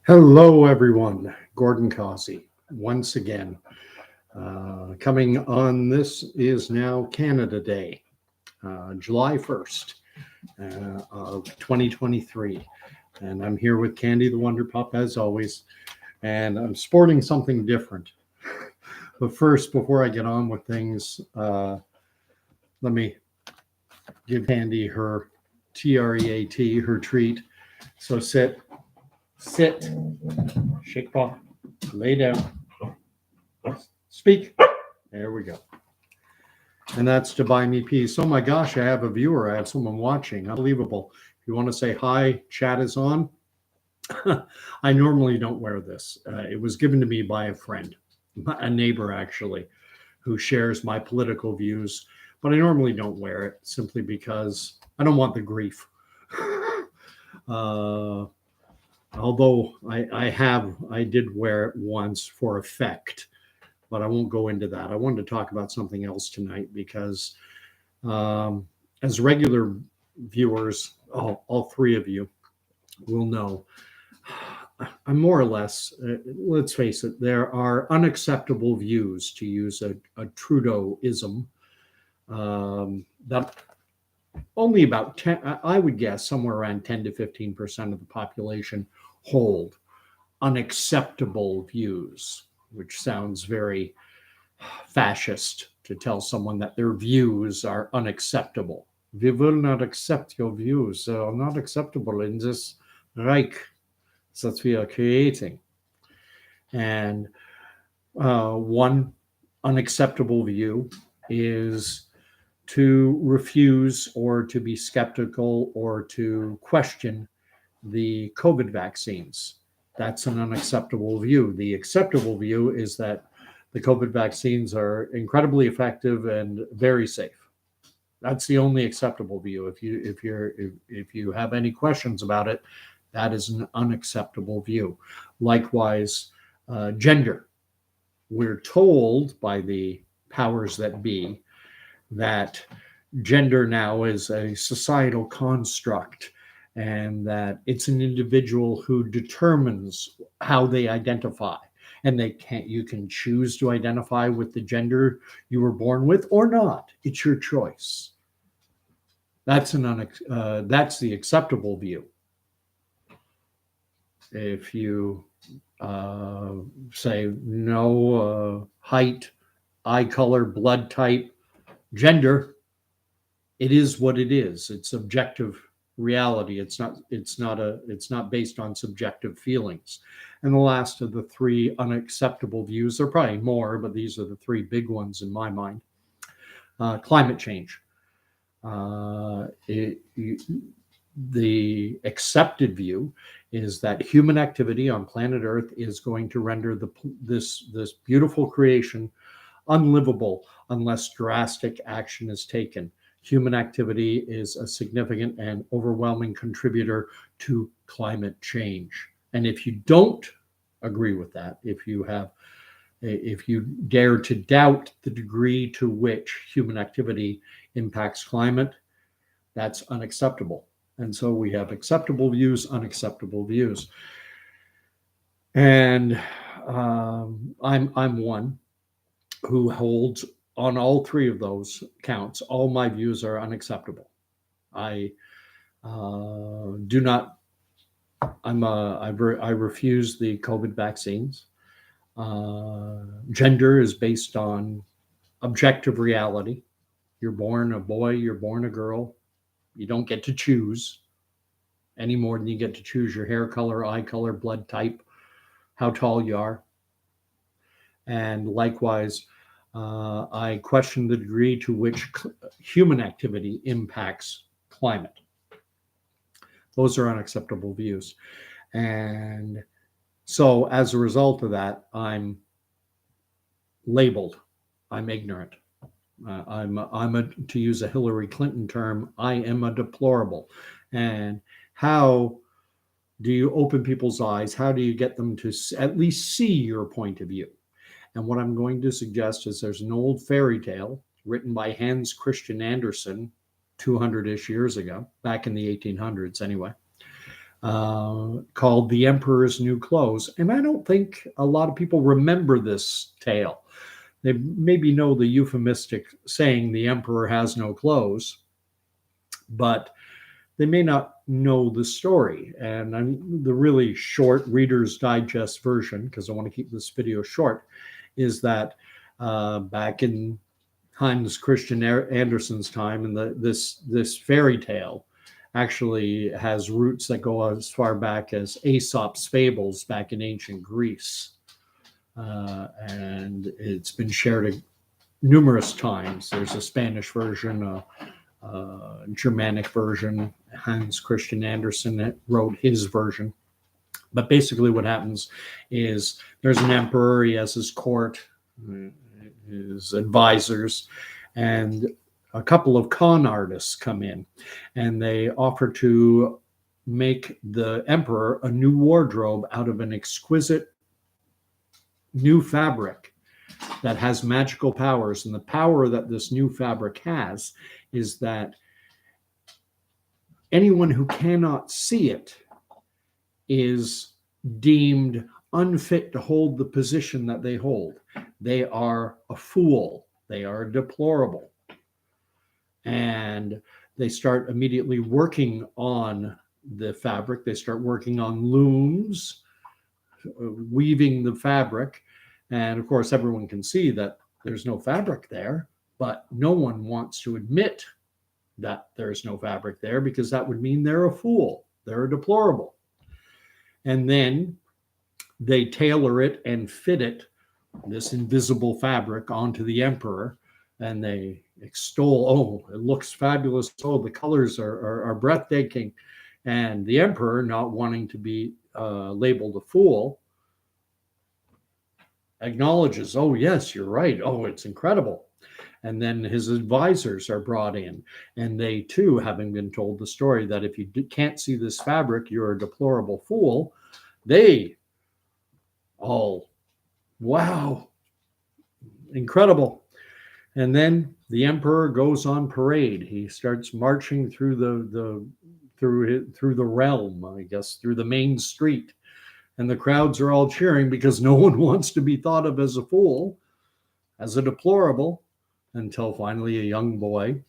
Hello, everyone. Gordon Causey, once again. Coming on, this is now Canada Day, July 1st of 2023. And I'm here with Candy the Wonder Pup, as always. And I'm sporting something different. But first, before I get on with things, let me give Candy her TREAT, her treat. So sit, shake paw, lay down, speak. There we go. And that's to buy me peace. Oh my gosh, I have a viewer. I have someone watching. Unbelievable. If you want to say hi, chat is on. I normally don't wear this. It was given to me by a friend, a neighbor actually, who shares my political views. But I normally don't wear it simply because I don't want the grief. Although I did wear it once for effect, but I won't go into that. I wanted to talk about something else tonight because as regular viewers, all three of you will know, I'm more or less, let's face it, there are unacceptable views, to use a Trudeauism, that only about 10, I would guess somewhere around 10 to 15% of the population hold unacceptable views, which sounds very fascist to tell someone that their views are unacceptable. We will not accept your views. They are not acceptable in this Reich that we are creating. And one unacceptable view is to refuse or to be skeptical or to question the COVID vaccines. That's an unacceptable view. The acceptable view is that the COVID vaccines are incredibly effective and very safe. That's the only acceptable view. If you have any questions about it, that is an unacceptable view. Likewise, gender. We're told by the powers that be that gender now is a societal construct and that it's an individual who determines how they identify. And you can choose to identify with the gender you were born with or not. It's your choice. That's the acceptable view. If you say no height, eye color, blood type, gender, it is what it is. It's objective reality. It's not based on subjective feelings. And the last of the three unacceptable views, there are probably more, but these are the three big ones in my mind. Climate change. The accepted view is that human activity on planet Earth is going to render this beautiful creation unlivable unless drastic action is taken. Human activity is a significant and overwhelming contributor to climate change. And if you don't agree with that, if you dare to doubt the degree to which human activity impacts climate, that's unacceptable. And so we have acceptable views, unacceptable views. And I'm one who holds on all three of those counts. All my views are unacceptable. I refuse the COVID vaccines. Gender is based on objective reality. You're born a boy, you're born a girl. You don't get to choose any more than you get to choose your hair color, eye color, blood type, how tall you are. And likewise, I question the degree to which human activity impacts climate. Those are unacceptable views. And so as a result of that, I'm labeled. I'm ignorant. To use a Hillary Clinton term, I am a deplorable. And how do you open people's eyes? How do you get them to at least see your point of view? And what I'm going to suggest is there's an old fairy tale written by Hans Christian Andersen 200-ish years ago, back in the 1800s anyway, called The Emperor's New Clothes. And I don't think a lot of people remember this tale. They maybe know the euphemistic saying, the emperor has no clothes, but they may not know the story. And the really short Reader's Digest version, because I want to keep this video short, is that back in Hans Christian Andersen's time, and this fairy tale actually has roots that go as far back as Aesop's fables back in ancient Greece. And it's been shared numerous times. There's a Spanish version, a Germanic version. Hans Christian Andersen wrote his version. But basically what happens is there's an emperor, he has his court, his advisors, and a couple of con artists come in, and they offer to make the emperor a new wardrobe out of an exquisite new fabric that has magical powers. And the power that this new fabric has is that anyone who cannot see it is deemed unfit to hold the position that they hold. They are a fool. They are deplorable. And they start immediately working on the fabric. They start working on looms, weaving the fabric. And of course, everyone can see that there's no fabric there, but no one wants to admit that there's no fabric there, because that would mean they're a fool. They're a deplorable. And then they tailor it and fit it, this invisible fabric, onto the emperor, and they extol, oh, it looks fabulous. Oh, the colors are breathtaking. And the emperor, not wanting to be labeled a fool, acknowledges, oh, yes, you're right. Oh, it's incredible. And then his advisors are brought in, and they too, having been told the story that if you can't see this fabric, you're a deplorable fool, they all, wow, incredible. And then the emperor goes on parade. He starts marching through the realm, I guess, through the main street. And the crowds are all cheering because no one wants to be thought of as a fool, as a deplorable, until finally a young boy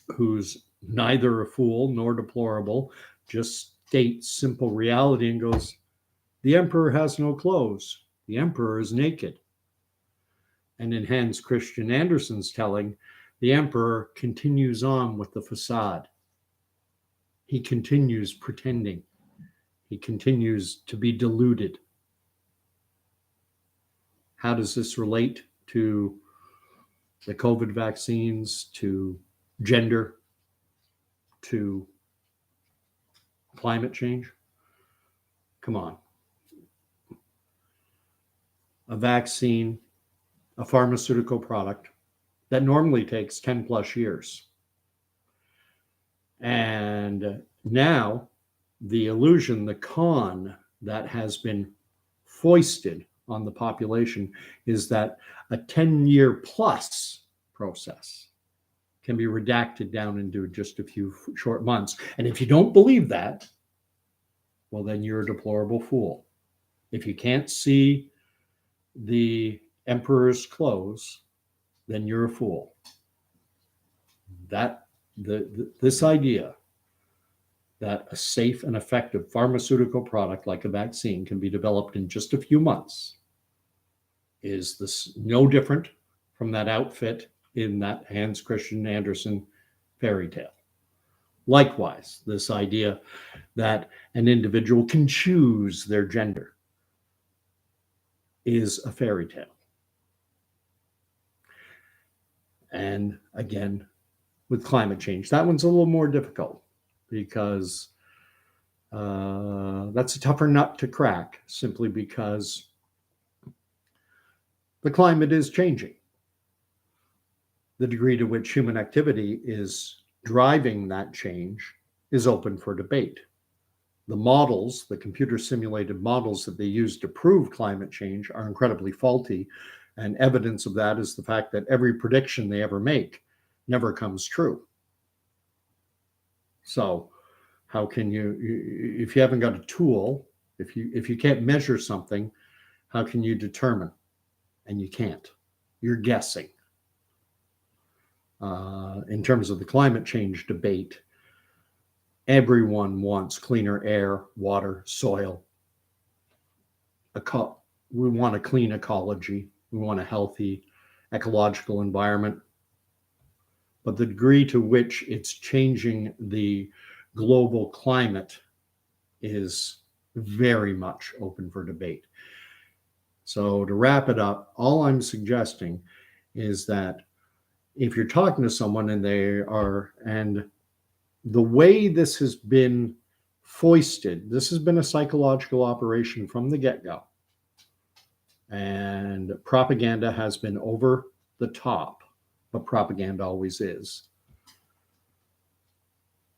who's neither a fool nor deplorable just states simple reality and goes, the emperor has no clothes. The emperor is naked. And in Hans Christian Andersen's telling, the emperor continues on with the facade. He continues pretending. He continues to be deluded. How does this relate to the COVID vaccines, to gender, to climate change? Come on. A vaccine, a pharmaceutical product that normally takes 10 plus years. And now the illusion, the con that has been foisted on the population is that a 10-year plus process can be redacted down into just a few short months. And if you don't believe that, well, then you're a deplorable fool. If you can't see the emperor's clothes, then you're a fool. This idea that a safe and effective pharmaceutical product like a vaccine can be developed in just a few months is this no different from that outfit in that Hans Christian Andersen fairy tale. Likewise, this idea that an individual can choose their gender is a fairy tale. And again, with climate change, that one's a little more difficult because that's a tougher nut to crack, simply because the climate is changing. The degree to which human activity is driving that change is open for debate. The models, the computer simulated models that they use to prove climate change are incredibly faulty. And evidence of that is the fact that every prediction they ever make never comes true. So How can if you haven't got a tool, if you can't measure something, how can you determine? And you can't. You're guessing. In terms of the climate change debate, everyone wants cleaner air, water, soil. We want a clean ecology. We want a healthy ecological environment. But the degree to which it's changing the global climate is very much open for debate. So to wrap it up, all I'm suggesting is that if you're talking to someone and the way this has been foisted, this has been a psychological operation from the get-go. And propaganda has been over the top, but propaganda always is.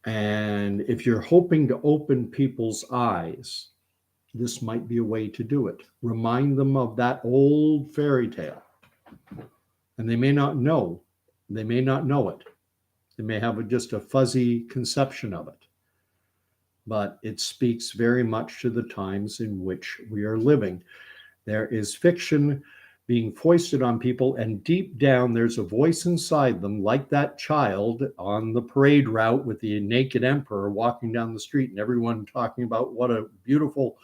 And if you're hoping to open people's eyes, this might be a way to do it. Remind them of that old fairy tale. And they may not know. They may not know it. They may have just a fuzzy conception of it. But it speaks very much to the times in which we are living. There is fiction being foisted on people, and deep down there's a voice inside them, like that child on the parade route with the naked emperor walking down the street, and everyone talking about what a beautiful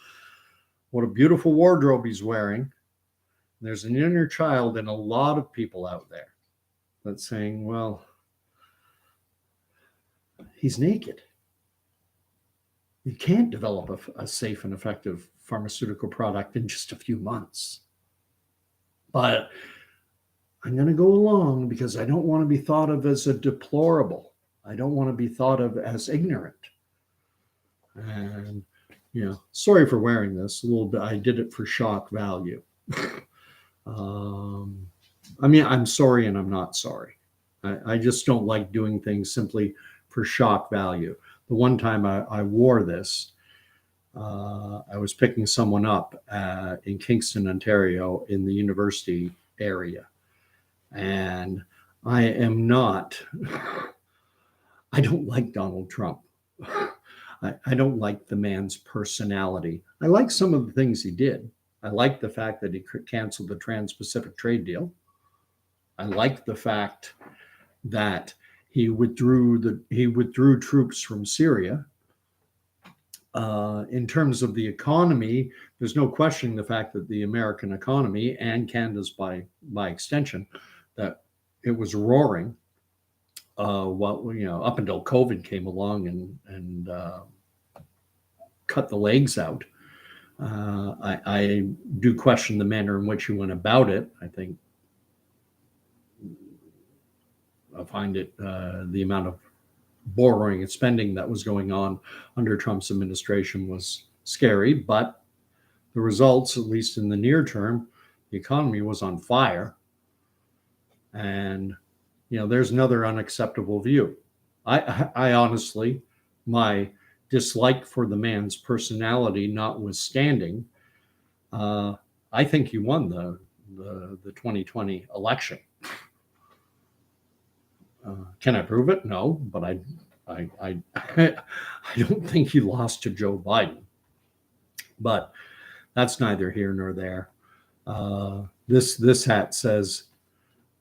wardrobe he's wearing. There's an inner child in a lot of people out there that's saying, well, he's naked. You can't develop a safe and effective pharmaceutical product in just a few months. But I'm going to go along because I don't want to be thought of as a deplorable. I don't want to be thought of as ignorant. And, sorry for wearing this a little bit. I did it for shock value. I'm sorry and I'm not sorry. I just don't like doing things simply for shock value. The one time I wore this, I was picking someone up in Kingston, Ontario, in the university area. And I don't like Donald Trump. I don't like the man's personality. I like some of the things he did. I like the fact that he canceled the Trans-Pacific trade deal. I like the fact that he withdrew troops from Syria. In terms of the economy, there's no questioning the fact that the American economy and Canada's by extension, that it was roaring. Up until COVID came along and cut the legs out. I do question the manner in which he went about it. I find it the amount of borrowing and spending that was going on under Trump's administration was scary, but the results, at least in the near term, the economy was on fire. And, there's another unacceptable view. I honestly, my dislike for the man's personality notwithstanding, I think he won the 2020 election. Can I prove it? No, but I don't think he lost to Joe Biden. But that's neither here nor there. This hat says,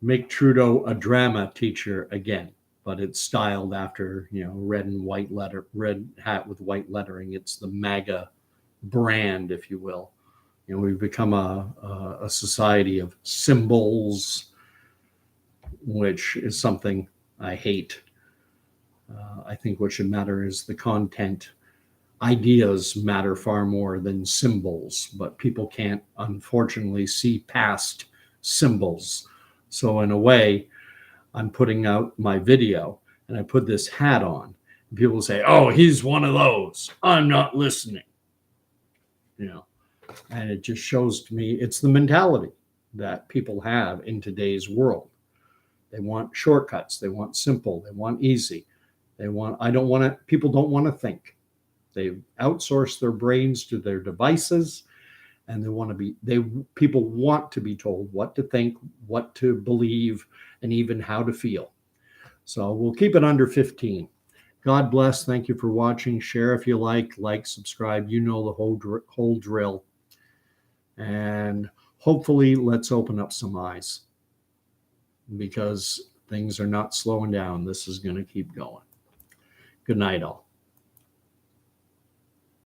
"Make Trudeau a drama teacher again," but it's styled after red hat with white lettering. It's the MAGA brand, if you will. We've become a society of symbols, which is something I hate. I think what should matter is the content. Ideas matter far more than symbols, but people can't, unfortunately, see past symbols. So in a way, I'm putting out my video and I put this hat on. And people say, "Oh, he's one of those. I'm not listening." And it just shows to me it's the mentality that people have in today's world. They want shortcuts. They want simple. They want easy. People don't want to think. They outsource their brains to their devices, and people want to be told what to think, what to believe, and even how to feel. So we'll keep it under 15. God bless. Thank you for watching. Share if you like, subscribe. You know the whole drill. And hopefully, let's open up some eyes, because things are not slowing down. This is going to keep going. Good night, all.